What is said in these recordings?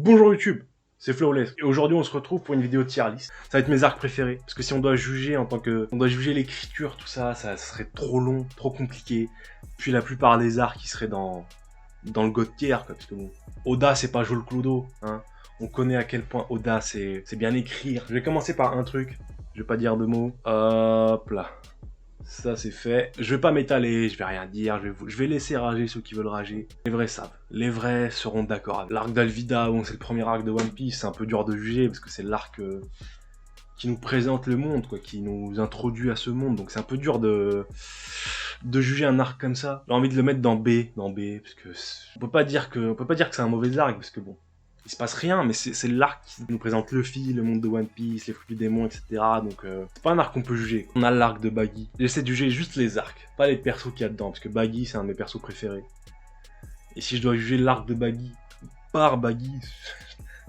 Bonjour YouTube, c'est Flawless. Et aujourd'hui on se retrouve pour une vidéo tier list. Ça va être mes arcs préférés. Parce que si on doit juger on doit juger l'écriture, tout ça, ça serait trop long, trop compliqué. Puis la plupart des arcs qui seraient dans le god tier, quoi. Parce que bon, Oda c'est pas Joel Clodo, hein. On connaît à quel point Oda c'est bien écrire. Je vais commencer par un truc, je vais pas dire de mots. Hop là. Ça c'est fait. Je vais pas m'étaler, je vais rien dire, je vais laisser rager ceux qui veulent rager. Les vrais savent. Les vrais seront d'accord. L'arc d'Alvida, bon, c'est le premier arc de One Piece, c'est un peu dur de juger parce que c'est l'arc qui nous présente le monde, quoi, qui nous introduit à ce monde. Donc c'est un peu dur de juger un arc comme ça. J'ai envie de le mettre dans B, parce que on peut pas dire que c'est un mauvais arc parce que bon, il se passe rien, mais c'est l'arc qui nous présente Luffy, le monde de One Piece, les fruits du démon, etc. Donc c'est pas un arc qu'on peut juger. On a l'arc de Baggy. J'essaie de juger juste les arcs, pas les persos qu'il y a dedans, parce que Baggy c'est un de mes persos préférés. Et si je dois juger l'arc de Baggy par Baggy,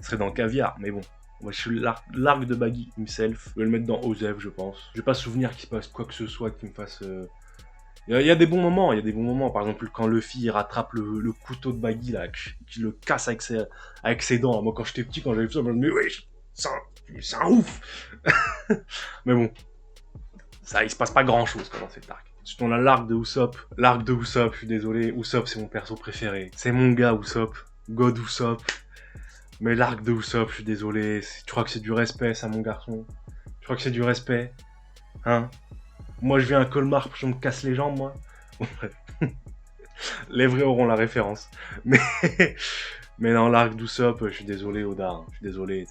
ce serait dans Caviar, mais bon. Moi, je suis l'arc de Baggy himself. Je vais le mettre dans Osef, je pense. Je vais pas souvenir qu'il se passe quoi que ce soit qui me fasse... Il y a des bons moments, par exemple quand Luffy rattrape le couteau de Baggy là, qu'il le casse avec ses dents. Moi quand j'étais petit, quand j'avais vu ça, je me disais mais oui, c'est un ouf. Mais bon, ça il se passe pas grand chose dans cet arc. Ensuite on a l'arc de Usopp. L'arc de Usopp, je suis désolé, Usopp c'est mon perso préféré. C'est mon gars Usopp, God Usopp. Mais l'arc de Usopp, je suis désolé, tu crois que c'est du respect ça mon garçon? Tu crois que c'est du respect? Hein? Moi, je viens à Colmar, je me casse les jambes, moi. Les vrais auront la référence. Mais dans l'arc d'Usopp, je suis désolé, Oda. Hein. Je suis désolé.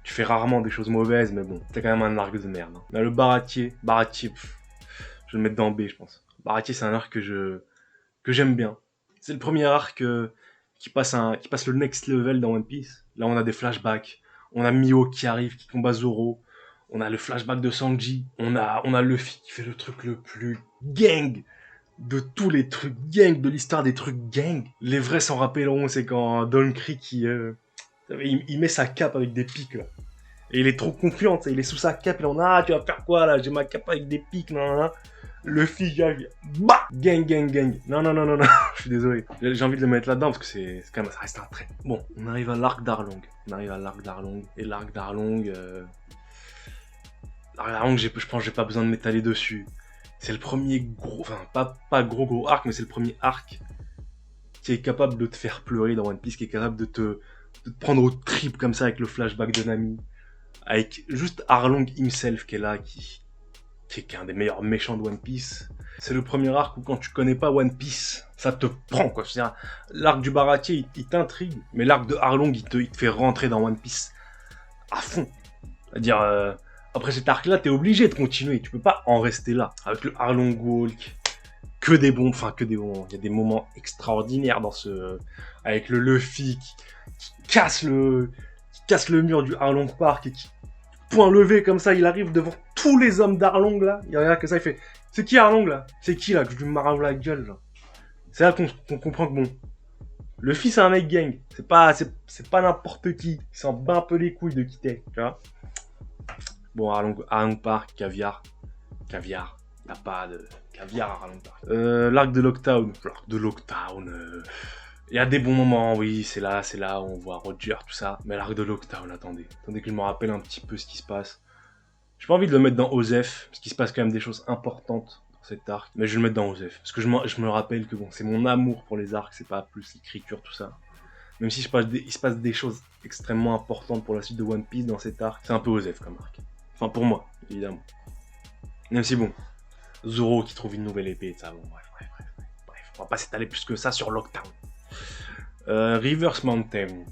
Tu fais rarement des choses mauvaises, mais bon, c'est quand même un arc de merde. Hein. Là, le Baratier, je vais le mettre dans B, je pense. Baratier, c'est un arc que j'aime bien. C'est le premier arc qui passe le next level dans One Piece. Là, on a des flashbacks. On a Mio qui arrive, qui combat Zoro. On a le flashback de Sanji, on a Luffy qui fait le truc le plus gang de tous les trucs gang, de l'histoire des trucs gang. Les vrais s'en rappelleront, c'est quand Don Krieg il met sa cape avec des pics là. Et il est trop confiant, il est sous sa cape, il en a, tu vas faire quoi là, j'ai ma cape avec des pics, nan. Luffy, il bah gang. Non, je suis désolé. J'ai envie de le mettre là-dedans parce que c'est quand même, ça reste un trait. Bon, on arrive à l'arc d'Arlong. Et l'arc d'Arlong... je pense que j'ai pas besoin de m'étaler dessus. C'est le premier gros, enfin pas gros arc, mais c'est le premier arc qui est capable de te faire pleurer dans One Piece, qui est capable de te prendre au trip comme ça avec le flashback de Nami, avec juste Arlong himself qui est là, qui est un des meilleurs méchants de One Piece. C'est le premier arc où quand tu connais pas One Piece, ça te prend quoi. C'est-à-dire, l'arc du Baratier il t'intrigue, mais l'arc de Arlong il te fait rentrer dans One Piece à fond. C'est-à-dire après cet arc-là, t'es obligé de continuer. Tu peux pas en rester là. Avec le Arlong Walk, que des bons moments. Il y a des moments extraordinaires dans ce... Avec le Luffy qui casse le mur du Arlong Park et qui, point levé comme ça, il arrive devant tous les hommes d'Arlong là. Il regarde que ça, il fait... C'est qui Arlong là? C'est qui là que je lui marave la gueule là? C'est là qu'on comprend que bon... Luffy c'est un mec gang. C'est pas n'importe qui. Il s'en bat un peu les couilles de quitter, tu vois. Bon, Arlong Park, caviar. Y a pas de caviar à Arlong Park. L'arc de Lockdown. Y a des bons moments, oui, c'est là où on voit Roger, tout ça. Mais l'arc de Lockdown, attendez que je me rappelle un petit peu ce qui se passe. J'ai pas envie de le mettre dans Osef, parce qu'il se passe quand même des choses importantes dans cet arc. Mais je vais le mettre dans Osef, parce que je me rappelle que bon, c'est mon amour pour les arcs, c'est pas plus l'écriture, tout ça. Même si il se passe des choses extrêmement importantes pour la suite de One Piece dans cet arc, c'est un peu Osef comme arc. Enfin, pour moi, évidemment. Même si bon, Zoro qui trouve une nouvelle épée, et ça, bon, bref. On va pas s'étaler plus que ça sur Lockdown. Reverse Mountain,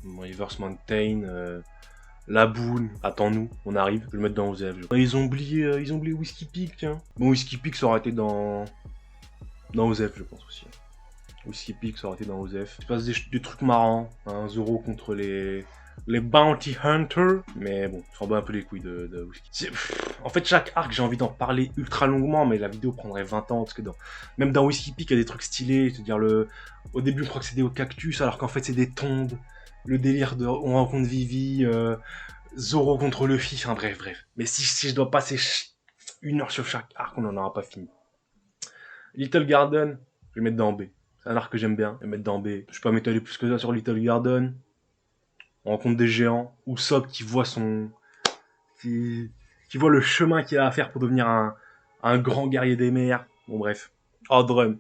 la boune, attends-nous, on arrive, je vais le mettre dans Osef. Ils ont oublié Whiskey Peak, tiens. Bon, Whiskey Peak, ça aurait été dans Osef, je pense aussi. Whiskey Peak, ça aurait été dans Osef. Il se passe des trucs marrants, hein, Zoro contre les Bounty Hunters, mais bon, je s'en bat un peu les couilles de Whiskey. En fait, chaque arc, j'ai envie d'en parler ultra longuement, mais la vidéo prendrait 20 ans, parce que même dans Whiskey Peak, il y a des trucs stylés, c'est-à-dire au début, on croit que c'est des cactus, alors qu'en fait, c'est des tombes, le délire de on rencontre Vivi, Zoro contre Luffy, enfin bref. Mais si je dois passer 1 heure sur chaque arc, on n'en aura pas fini. Little Garden, je vais mettre dans B. C'est un arc que j'aime bien, je vais mettre dans B. Je peux pas m'étaler plus que ça sur Little Garden. on rencontre des géants, Usopp qui voit qui voit le chemin qu'il a à faire pour devenir un grand guerrier des mers. Bon bref. Oh Drum.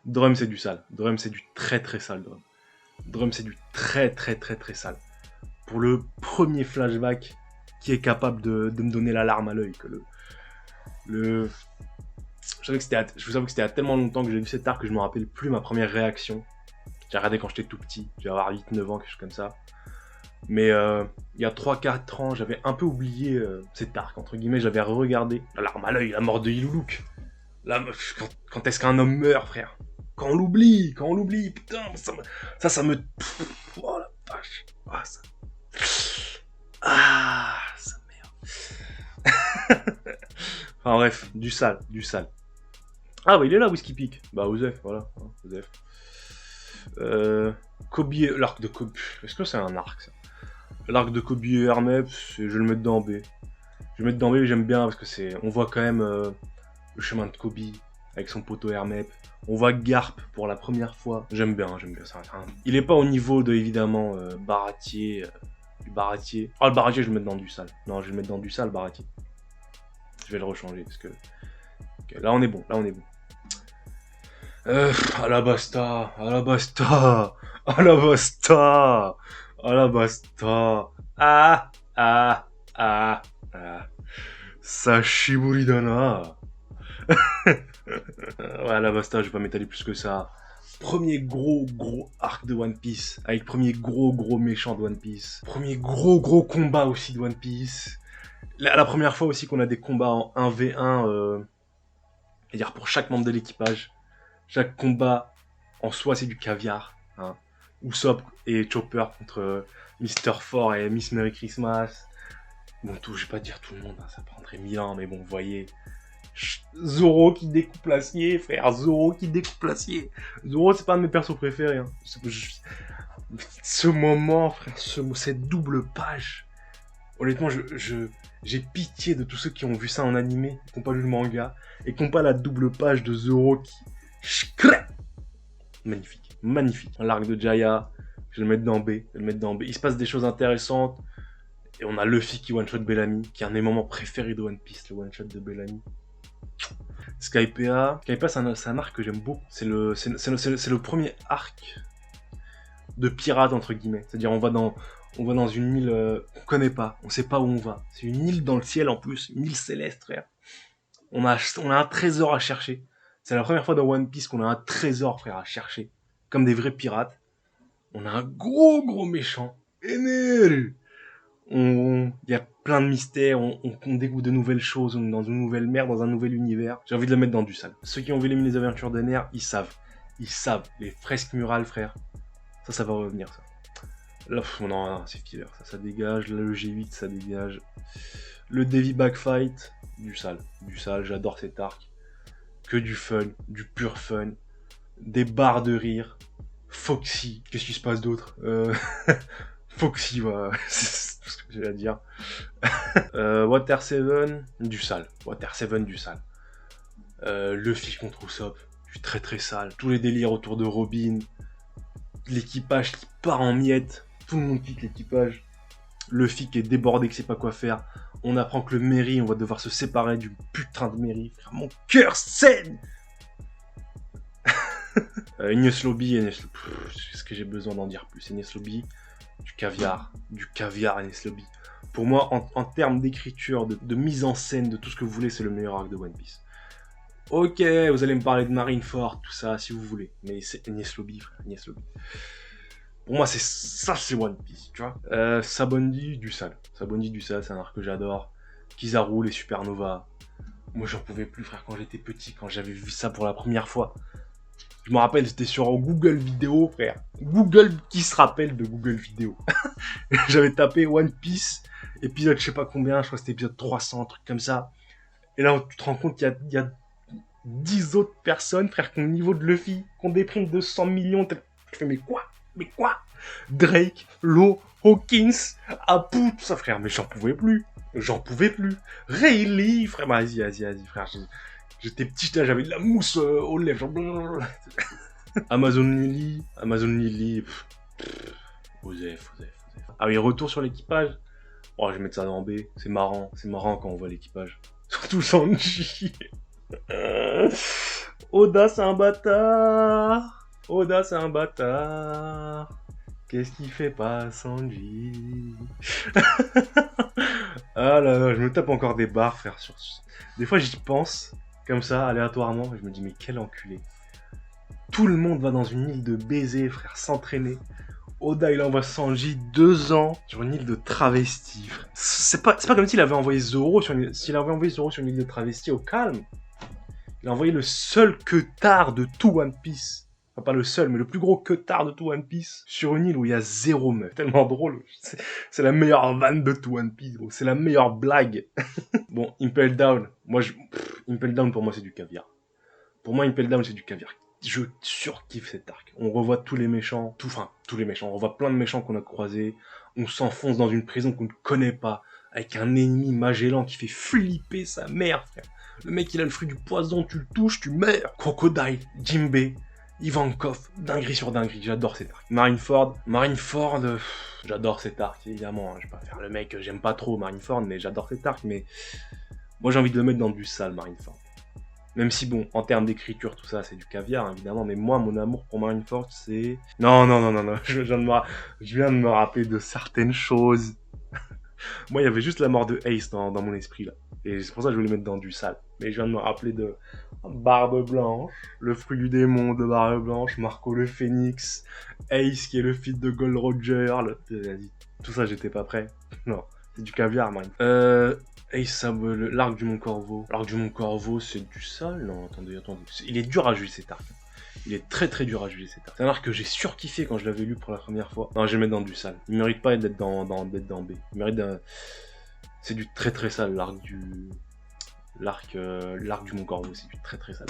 Drum c'est du sale. Drum c'est du très très sale Drum. Drum c'est du très très très très sale. Pour le premier flashback qui est capable de me donner la larme à l'œil que je vous avoue que c'était il y a tellement longtemps que j'ai vu cet arc que je me rappelle plus ma première réaction. J'ai regardé quand j'étais tout petit, j'ai avoir 8-9 ans, quelque chose comme ça. Mais il y a 3-4 ans, j'avais un peu oublié cet arc, entre guillemets, j'avais regardé. La larme à l'œil, la mort de Iluluk. Quand est-ce qu'un homme meurt, frère? Quand on l'oublie, putain, ça me... Oh la vache. Ça merde. Enfin bref, du sale. Ah bah il est là, Whiskey Peak. Bah Osef, voilà, Osef. Kobe, l'arc de Kobe. Est-ce que c'est un arc ça? L'arc de Kobe et Hermep, je vais le mettre dans B. J'aime bien parce que on voit quand même le chemin de Kobe avec son poteau Hermep. On voit Garp pour la première fois. J'aime bien ça. Il est pas au niveau de évidemment Baratier. Du Baratier. Ah le Baratier je vais le mettre dans du sale. Non je vais le mettre dans du sale Baratier. Je vais le rechanger parce que. Okay, là on est bon. Alabasta. Sashiburi dana. Ouais, Alabasta, je vais pas m'étaler plus que ça. Premier gros arc de One Piece, avec premier gros méchant de One Piece. Premier gros combat aussi de One Piece. La première fois aussi qu'on a des combats en 1v1, c'est-à-dire pour chaque membre de l'équipage. Chaque combat en soi c'est du caviar. Hein. Usopp et Chopper contre Mr. Four et Miss Merry Christmas. Bon, je vais pas dire tout le monde, hein, ça prendrait 1000 ans, mais bon, vous voyez. Zoro qui découpe l'acier, frère. Zoro, c'est pas un de mes persos préférés. Hein. Ce moment, frère, cette double page. Honnêtement, j'ai pitié de tous ceux qui ont vu ça en animé, qui n'ont pas lu le manga, et qui n'ont pas la double page de Zoro qui... Magnifique. L'arc de Jaya, je vais le mettre dans B. Il se passe des choses intéressantes. Et on a Luffy qui one-shot Bellamy, qui est un des moments préférés de One Piece, le one-shot de Bellamy. Skypiea, c'est un arc que j'aime beaucoup. C'est le premier arc de pirate, entre guillemets. C'est-à-dire, on va dans une île qu'on connaît pas, on sait pas où on va. C'est une île dans le ciel en plus, une île céleste, frère. On a un trésor à chercher. C'est la première fois dans One Piece qu'on a un trésor, frère, à chercher. Comme des vrais pirates. On a un gros méchant. Enel. Il y a plein de mystères, on découvre de nouvelles choses, on est dans une nouvelle mer, dans un nouvel univers. J'ai envie de le mettre dans du sale. Ceux qui ont vu les aventures d'Ener, ils savent. Les fresques murales, frère. Ça va revenir, ça. Là, non, c'est filler, ça dégage. Là, le G8, ça dégage. Le Davy Backfight, du sale, j'adore cet arc. Que du fun, du pur fun. Des barres de rire. Foxy, qu'est-ce qui se passe d'autre Foxy, voilà. C'est tout ce que j'ai à dire. Water 7, du sale. Luffy contre Usopp, du très sale. Tous les délires autour de Robin. L'équipage qui part en miettes. Tout le monde quitte l'équipage. Luffy qui est débordé, qui sait pas quoi faire. On apprend que le Merry, on va devoir se séparer du putain de Merry. Frère, mon cœur saigne. Enies Lobby, est-ce que j'ai besoin d'en dire plus? Enies Lobby, du caviar, Enies Lobby. Pour moi, en termes d'écriture, de mise en scène, de tout ce que vous voulez, c'est le meilleur arc de One Piece. Ok, vous allez me parler de Marineford, tout ça, si vous voulez. Mais c'est Enies Lobby, frère, Enies Lobby. Pour moi, c'est One Piece, tu vois. Sabondi, du sale, c'est un arc que j'adore. Kizaru, les Supernova. Moi, j'en pouvais plus, frère, quand j'étais petit, quand j'avais vu ça pour la première fois. Je me rappelle, c'était sur Google Vidéo, frère. Qui se rappelle de Google Vidéo? J'avais tapé One Piece, épisode je sais pas combien, je crois que c'était épisode 300, un truc comme ça. Et là, tu te rends compte qu'il y a 10 autres personnes, frère, qui ont le niveau de Luffy, qui ont des primes de 100 millions. Je fais, mais quoi? Drake, Law, Hawkins, Apu, tout ça, frère, mais j'en pouvais plus. Rayleigh, frère, vas-y, frère. J'étais petit, j'avais de la mousse aux lèvres. Amazon Lily. Osef. Ah oui, retour sur l'équipage. Oh, je vais mettre ça dans B. C'est marrant quand on voit l'équipage. Surtout Sanji. Oda, c'est un bâtard. Oda, c'est un bâtard. Qu'est-ce qu'il fait pas, Sanji? Ah là là, je me tape encore des barres, frère. Des fois, j'y pense, comme ça, aléatoirement, et je me dis, mais quel enculé. Tout le monde va dans une île de baisers, frère, s'entraîner. Oda, il envoie Sanji 2 ans sur une île de travestis, frère. C'est pas comme s'il avait envoyé Zoro sur s'il avait envoyé Zoro sur une île de travestis au calme. Il a envoyé le seul queutard de tout One Piece. Enfin, pas le seul, mais le plus gros queutard de tout One Piece sur une île où il y a 0 meuf. Tellement drôle. C'est la meilleure vanne de tout One Piece, gros. C'est la meilleure blague. Bon, Impel Down. Impel Down, pour moi, c'est du caviar. Pour moi, Impel Down, c'est du caviar. Je surkiffe cet arc. On revoit tous les méchants, tous les méchants. On revoit plein de méchants qu'on a croisés. On s'enfonce dans une prison qu'on ne connaît pas, avec un ennemi Magellan qui fait flipper sa mère, frère. Le mec, il a le fruit du poison, tu le touches, tu meurs. Crocodile, Jinbei, Ivankov, dinguerie sur dinguerie, j'adore cet arc. Marineford, j'adore cet arc, évidemment. Je vais pas faire le mec, j'aime pas trop Marineford, mais j'adore cet arc. Mais moi, j'ai envie de le mettre dans du sale, Marineford. Même si, bon, en termes d'écriture, tout ça, c'est du caviar, évidemment. Mais moi, mon amour pour Marineford, c'est... Non. Je viens de me rappeler de certaines choses. Moi, il y avait juste la mort de Ace dans mon esprit, là. Et c'est pour ça que je voulais le mettre dans du sale. Mais je viens de me rappeler de Barbe Blanche, le fruit du démon de Barbe Blanche, Marco le Phénix, Ace qui est le fils de Gold Roger. Vas-y, tout ça, j'étais pas prêt. Non, c'est du caviar, man. Ace, l'arc du Mont Corvo. L'arc du Mont Corvo, c'est du sale? Non, attendez. Il est dur à juger cet arc. Il est très très dur à juger cet arc. C'est un arc que j'ai surkiffé quand je l'avais lu pour la première fois. Non, je vais le mettre dans du sale. Il mérite pas d'être dans B. Il mérite d'un... C'est du très très sale, l'arc du Mont Corvo, c'est du très très sale.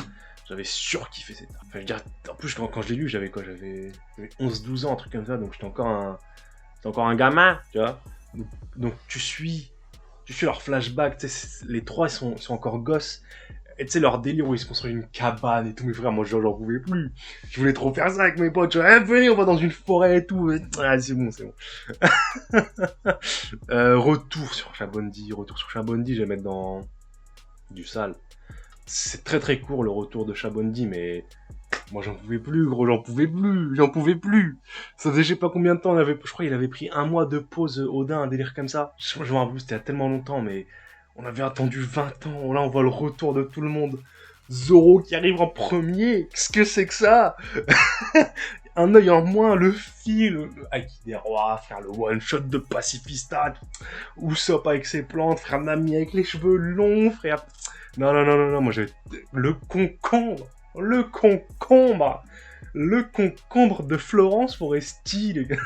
J'avais surkiffé cet arc. Enfin, je veux dire, en plus, quand je l'ai lu, j'avais 11-12 ans, un truc comme ça, donc j'étais encore un gamin, tu vois. Donc tu suis leur flashback, tu sais, les trois, ils sont encore gosses. Et tu sais, leur délire où ils se construisent une cabane et tout, mes frères, moi j'en pouvais plus. Je voulais trop faire ça avec mes potes. Venez, on va dans une forêt et tout. Ah, c'est bon. Retour sur Shabondi, je vais mettre dans du sale. C'est très très court le retour de Shabondi, mais moi j'en pouvais plus, gros, j'en pouvais plus. Ça faisait je sais pas combien de temps, je crois qu'il avait pris 1 mois de pause, Odin, un délire comme ça. Je me rappelle, c'était il y a tellement longtemps, mais on avait attendu 20 ans, là on voit le retour de tout le monde. Zoro qui arrive en premier, qu'est-ce que c'est que ça? Un œil en moins, le fil, Haki des rois, faire le one shot de pacifista, Usopp avec ses plantes, frère Nami avec les cheveux longs, frère. Non, moi j'avais le concombre de Florence Foresti, les gars.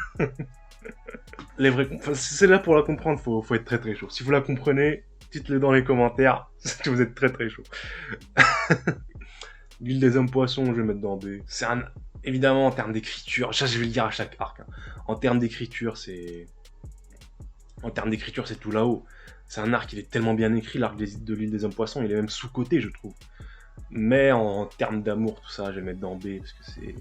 Les vrais, c'est là pour la comprendre, faut être très très chaud. Si vous la comprenez, dites-le dans les commentaires, si vous êtes très très chaud. L'île des hommes poissons, je vais mettre dans B. C'est évidemment en termes d'écriture, ça je vais le dire à chaque arc. Hein. En termes d'écriture, c'est tout là-haut. C'est un arc, il est tellement bien écrit, l'arc de l'île des hommes poissons, il est même sous-coté, je trouve. Mais en termes d'amour, tout ça, je vais mettre dans B, parce que c'est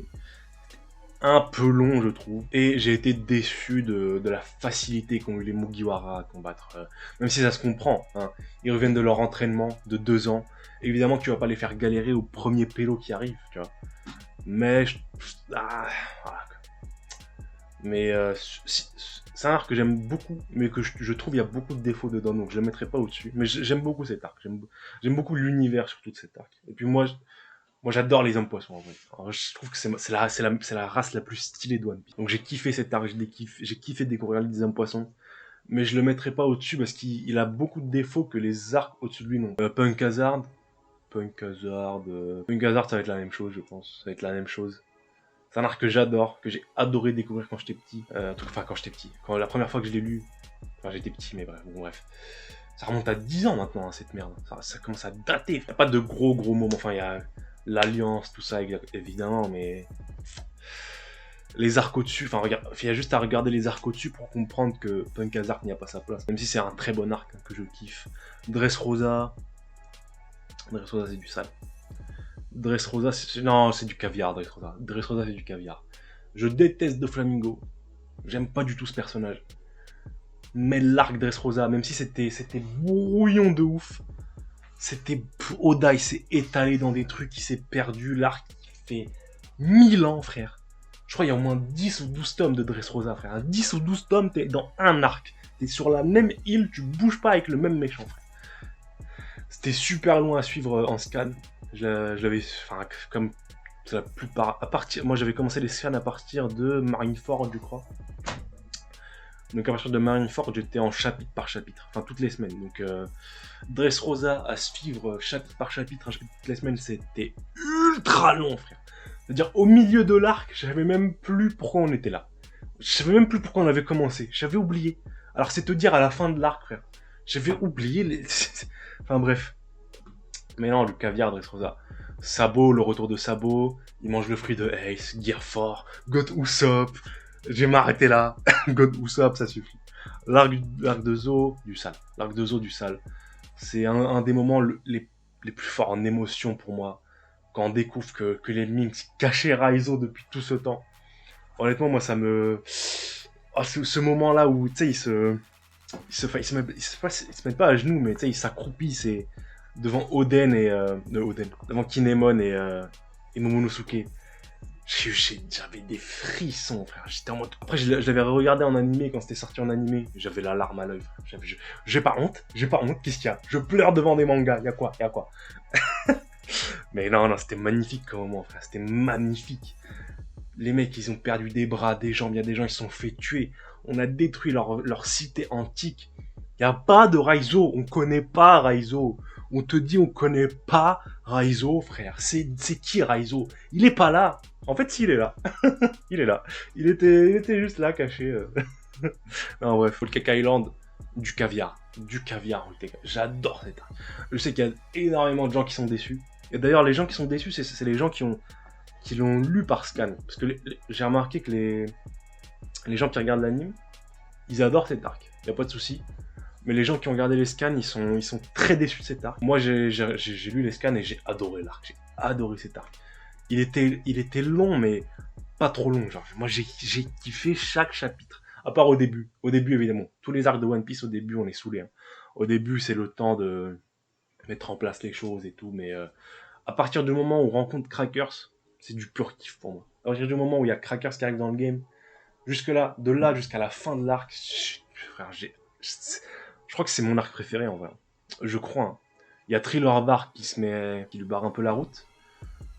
un peu long, je trouve. Et j'ai été déçu de la facilité qu'ont eu les Mugiwara à combattre. Même si ça se comprend, hein. Ils reviennent de leur entraînement de 2 ans. Évidemment que tu vas pas les faire galérer au premier pélo qui arrive, tu vois. Mais... voilà. Mais c'est un arc que j'aime beaucoup, mais que je trouve il y a beaucoup de défauts dedans, donc je le mettrai pas au-dessus. Mais j'aime beaucoup cet arc, j'aime beaucoup l'univers surtout de cet arc. Et puis moi j'adore les hommes poissons en vrai. Alors, je trouve que c'est la race la plus stylée de One Piece. Donc j'ai kiffé cet arc, j'ai kiffé découvrir les hommes poissons. Mais je le mettrai pas au-dessus parce qu'il a beaucoup de défauts que les arcs au-dessus de lui n'ont. Punk Hazard, ça va être la même chose, je pense. Ça va être la même chose. C'est un arc que j'adore, que j'ai adoré découvrir quand j'étais petit. Quand j'étais petit. Quand la première fois que je l'ai lu, j'étais petit, mais bref. Ça remonte à 10 ans maintenant, hein, cette merde. Ça commence à dater. Il n'y a pas de gros moments. Enfin, il y a l'alliance, tout ça, évidemment, mais... Les arcs au-dessus, il y a juste à regarder les arcs au-dessus pour comprendre que Punk Hazard n'y a pas sa place. Même si c'est un très bon arc, hein, que je kiffe. Dressrosa, c'est du sale. Dressrosa, c'est du caviar, Dressrosa, c'est du caviar. Je déteste Doflamingo. J'aime pas du tout ce personnage. Mais l'arc Dressrosa, même si c'était brouillon de ouf, Oda, il s'est étalé dans des trucs, il s'est perdu. L'arc, il fait 1000 ans, frère. Je crois qu'il y a au moins 10 ou 12 tomes de Dressrosa, frère. 10 ou 12 tomes, t'es dans un arc. T'es sur la même île, tu bouges pas avec le même méchant, frère. C'était super loin à suivre en scan. Je l'avais, enfin, comme la plupart, moi j'avais commencé les scans à partir de Marineford, je crois. Donc à partir de Marineford, j'étais en chapitre par chapitre, enfin toutes les semaines. Donc Dressrosa à suivre chapitre par chapitre, toutes les semaines, c'était ultra long, frère. C'est-à-dire au milieu de l'arc, je savais même plus pourquoi on était là. Je savais même plus pourquoi on avait commencé. J'avais oublié. Alors c'est te dire à la fin de l'arc, frère. J'avais oublié les... Enfin bref. Mais non, le caviar Dressrosa. Sabo, le retour de Sabo. Il mange le fruit de Ace, Gear 4, God Usopp. J'ai m'arrêté là. God Usopp, ça suffit. L'arc de Zo, du sale. L'arc de Zo, du sale. C'est un des moments les plus forts en émotion pour moi. Quand on découvre que les Minks cachaient Raizo depuis tout ce temps. Honnêtement, moi, ça me... Oh, ce moment-là où, tu sais, ils se mettent pas à genoux, mais tu sais, ils s'accroupissent devant Oden et... devant Kinemon et Momonosuke. J'avais des frissons, frère. J'étais en mode... Après, je l'avais regardé en animé quand c'était sorti en animé. J'avais la larme à l'œil, frère. J'ai pas honte. Qu'est-ce qu'il y a? Je pleure devant des mangas. Y'a quoi? Mais non, c'était magnifique comme moment, frère. C'était magnifique. Les mecs, ils ont perdu des bras, des jambes. Il y a des gens qui se sont fait tuer. On a détruit leur cité antique. Il n'y a pas de Raizo. On connaît pas Raizo. On te dit, on connaît pas Raizo, frère. C'est qui Raizo? Il est pas là. En fait, si, il est là. Il est là. Il était juste là, caché. Non, bref, Whole Cake Island, du caviar. J'adore cet arc. Je sais qu'il y a énormément de gens qui sont déçus. Et d'ailleurs, les gens qui sont déçus, c'est les gens qui l'ont lu par scan. Parce que j'ai remarqué que les gens qui regardent l'anime, ils adorent cet arc. Il n'y a pas de souci. Mais les gens qui ont regardé les scans, ils sont très déçus de cet arc. Moi, j'ai lu les scans et j'ai adoré l'arc. J'ai adoré cet arc. Il était long, mais pas trop long. Genre, moi, j'ai kiffé chaque chapitre. À part au début. Au début, évidemment. Tous les arcs de One Piece, au début, on est saoulés. Hein. Au début, c'est le temps de mettre en place les choses et tout. Mais à partir du moment où on rencontre Crackers, c'est du pur kiff pour moi. À partir du moment où il y a Crackers qui arrive dans le game, de là jusqu'à la fin de l'arc, frère, je crois que c'est mon arc préféré en vrai. Je crois. Hein. Il y a Thriller Bark qui lui barre un peu la route.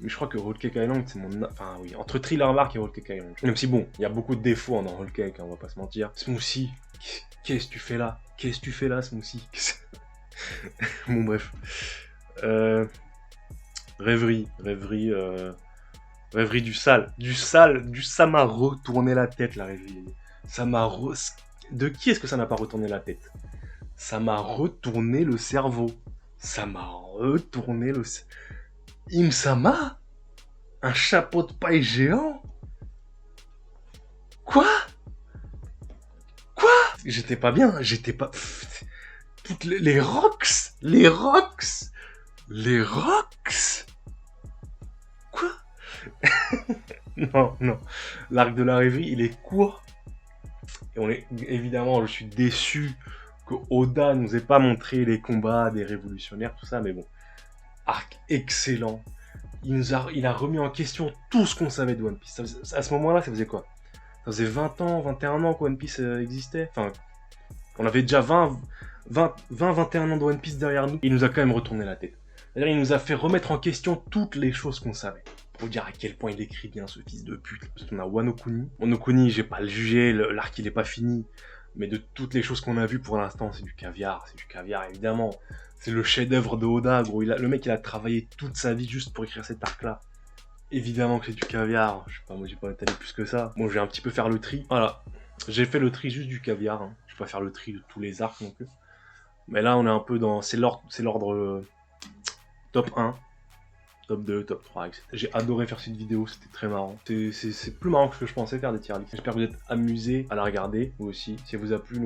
Mais je crois que Whole Cake Island, c'est mon... Enfin oui, entre Thriller Bark et Whole Cake Island. Même si bon, il y a beaucoup de défauts dans Whole Cake, hein, on va pas se mentir. Smoothie, qu'est-ce que tu fais là, Smoothie? Bon bref. Rêverie du sale. Ça m'a retourné la tête, la rêverie. De qui est-ce que ça n'a pas retourné la tête? Ça m'a retourné le cerveau. Im-sama? Un chapeau de paille géant? Quoi? J'étais pas bien, toutes les rocks? Quoi? Non. L'arc de la rêverie, il est court. Et évidemment, je suis déçu que Oda nous ait pas montré les combats des révolutionnaires, tout ça, mais bon. Arc excellent. Il a remis en question tout ce qu'on savait de One Piece. À ce moment-là, ça faisait quoi? Ça faisait 20 ans, 21 ans que One Piece existait. Enfin, on avait déjà 21 ans de One Piece derrière nous. Il nous a quand même retourné la tête. C'est-à-dire, il nous a fait remettre en question toutes les choses qu'on savait. Pour dire à quel point il écrit bien, ce fils de pute. Parce qu'on a Wano Kuni. Wano Kuni, j'ai pas à le juger, l'arc il est pas fini. Mais de toutes les choses qu'on a vues pour l'instant, c'est du caviar, évidemment. C'est le chef-d'œuvre de Oda, gros. Le mec, il a travaillé toute sa vie juste pour écrire cet arc-là. Évidemment que c'est du caviar. Je sais pas, moi, j'ai pas étalé plus que ça. Bon, je vais un petit peu faire le tri. Voilà. J'ai fait le tri juste du caviar. Hein. Je vais pas faire le tri de tous les arcs non plus. Mais là, on est un peu dans... C'est l'ordre top 1, top 2, top 3, etc. J'ai adoré faire cette vidéo, c'était très marrant. C'est plus marrant que ce que je pensais faire des tier lists. J'espère que vous êtes amusés à la regarder, vous aussi. Si elle vous a plu,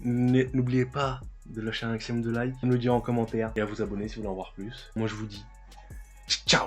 n'oubliez pas de lâcher un maximum de like, de me le dire en commentaire et à vous abonner si vous voulez en voir plus. Moi, je vous dis ciao.